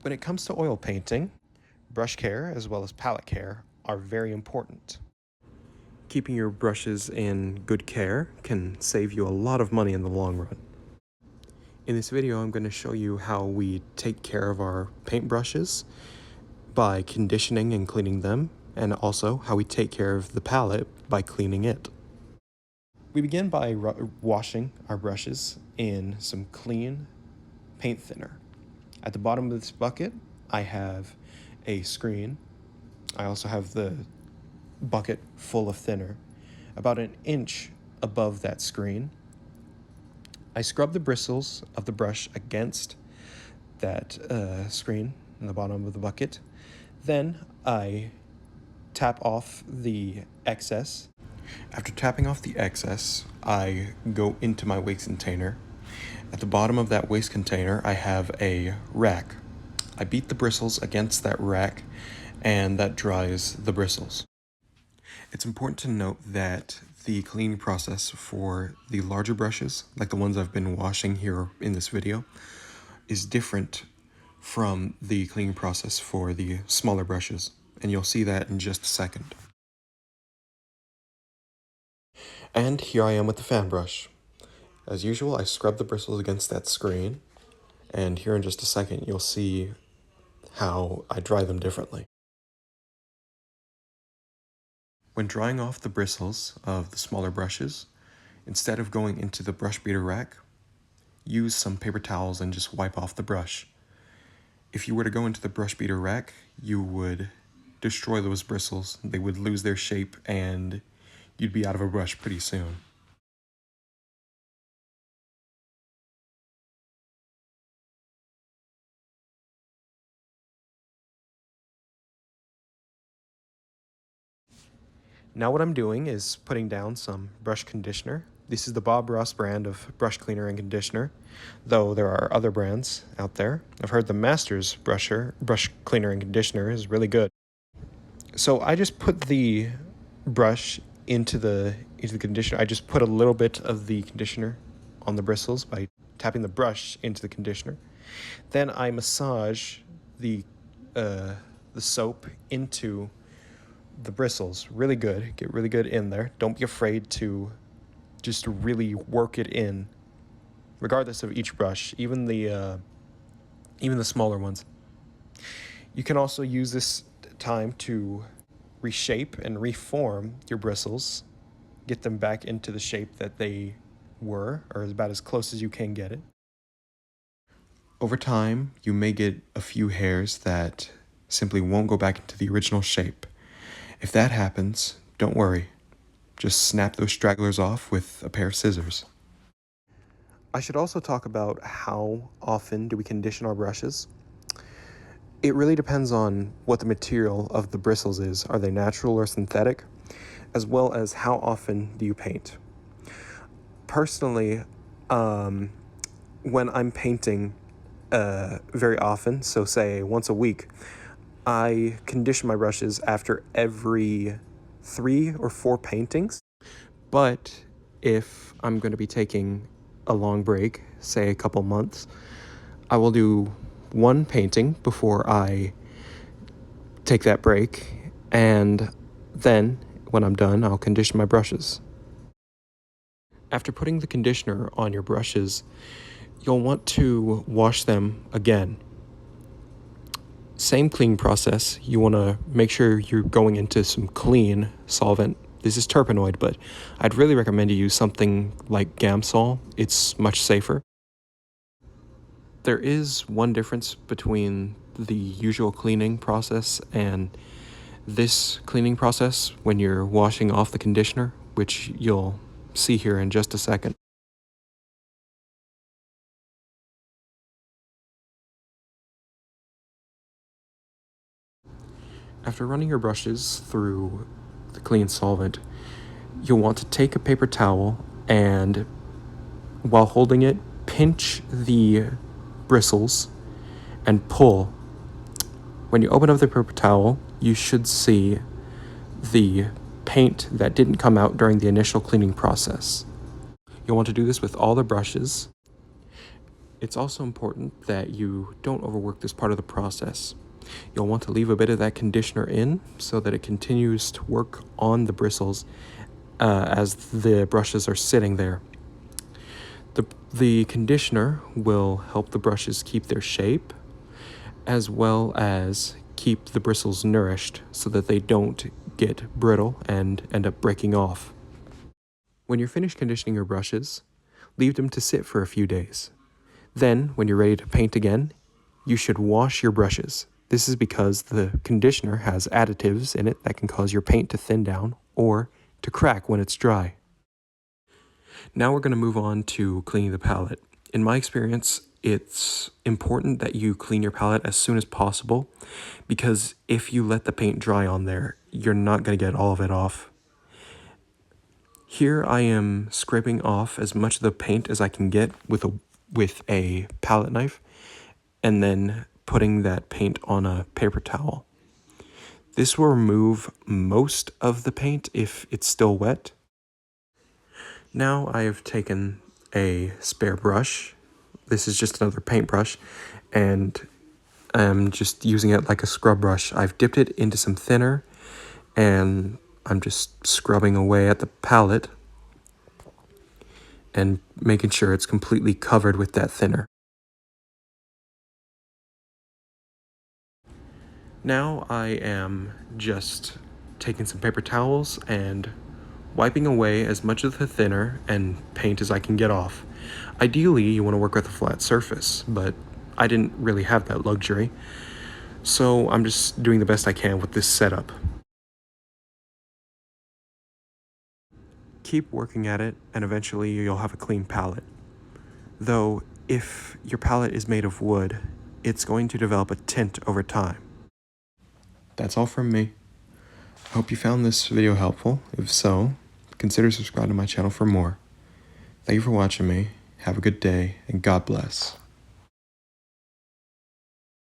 When it comes to oil painting, brush care as well as palette care are very important. Keeping your brushes in good care can save you a lot of money in the long run. In this video, I'm going to show you how we take care of our paintbrushes by conditioning and cleaning them, and also how we take care of the palette by cleaning it. We begin by washing our brushes in some clean paint thinner. At the bottom of this bucket, I have a screen. I also have the bucket full of thinner. About an inch above that screen, I scrub the bristles of the brush against that screen in the bottom of the bucket. Then I tap off the excess. After tapping off the excess, I go into my waste container. At the bottom of that waste container, I have a rack. I beat the bristles against that rack, and that dries the bristles. It's important to note that the cleaning process for the larger brushes, like the ones I've been washing here in this video, is different from the cleaning process for the smaller brushes, and you'll see that in just a second. And here I am with the fan brush. As usual, I scrub the bristles against that screen, and here in just a second you'll see how I dry them differently. When drying off the bristles of the smaller brushes, instead of going into the brush beater rack, use some paper towels and just wipe off the brush. If you were to go into the brush beater rack, you would destroy those bristles. They would lose their shape and you'd be out of a brush pretty soon. Now what I'm doing is putting down some brush conditioner. This is the Bob Ross brand of brush cleaner and conditioner, though there are other brands out there. I've heard the Masters brush cleaner and conditioner is really good. So I just put the brush into the conditioner. I just put a little bit of the conditioner on the bristles by tapping the brush into the conditioner. Then I massage the soap into the bristles really good. Get really good in there. Don't be afraid to just really work it in, regardless of each brush, even the smaller ones. You can also use this time to reshape and reform your bristles, get them back into the shape that they were, or about as close as you can get it. Over time, you may get a few hairs that simply won't go back into the original shape. If that happens, don't worry. Just snap those stragglers off with a pair of scissors. I should also talk about how often do we condition our brushes. It really depends on what the material of the bristles is. Are they natural or synthetic? As well as how often do you paint. Personally, when I'm painting very often, so say once a week, I condition my brushes after every 3 or 4 paintings. But if I'm going to be taking a long break, say a couple months, I will do 1 painting before I take that break, and then when I'm done, I'll condition my brushes. After putting the conditioner on your brushes, you'll want to wash them again. Same cleaning process. You want to make sure you're going into some clean solvent. This is terpenoid, but I'd really recommend you use something like Gamsol. It's much safer. There is one difference between the usual cleaning process and this cleaning process when you're washing off the conditioner, which you'll see here in just a second. After running your brushes through the clean solvent, you'll want to take a paper towel and, while holding it, pinch the bristles and pull. When you open up the paper towel, you should see the paint that didn't come out during the initial cleaning process. You'll want to do this with all the brushes. It's also important that you don't overwork this part of the process. You'll want to leave a bit of that conditioner in so that it continues to work on the bristles as the brushes are sitting there. The conditioner will help the brushes keep their shape, as well as keep the bristles nourished so that they don't get brittle and end up breaking off. When you're finished conditioning your brushes, leave them to sit for a few days. Then, when you're ready to paint again, you should wash your brushes. This is because the conditioner has additives in it that can cause your paint to thin down or to crack when it's dry. Now we're going to move on to cleaning the palette. In my experience, it's important that you clean your palette as soon as possible because if you let the paint dry on there, you're not going to get all of it off. Here I am scraping off as much of the paint as I can get with a palette knife and then putting that paint on a paper towel. This will remove most of the paint if it's still wet. Now I have taken a spare brush. This is just another paintbrush, and I'm just using it like a scrub brush. I've dipped it into some thinner, and I'm just scrubbing away at the palette and making sure it's completely covered with that thinner. Now I am just taking some paper towels and wiping away as much of the thinner and paint as I can get off. Ideally, you want to work with a flat surface, but I didn't really have that luxury, so I'm just doing the best I can with this setup. Keep working at it, and eventually you'll have a clean palette. Though, if your palette is made of wood, it's going to develop a tint over time. That's all from me. I hope you found this video helpful. If so, consider subscribing to my channel for more. Thank you for watching me. Have a good day, and God bless.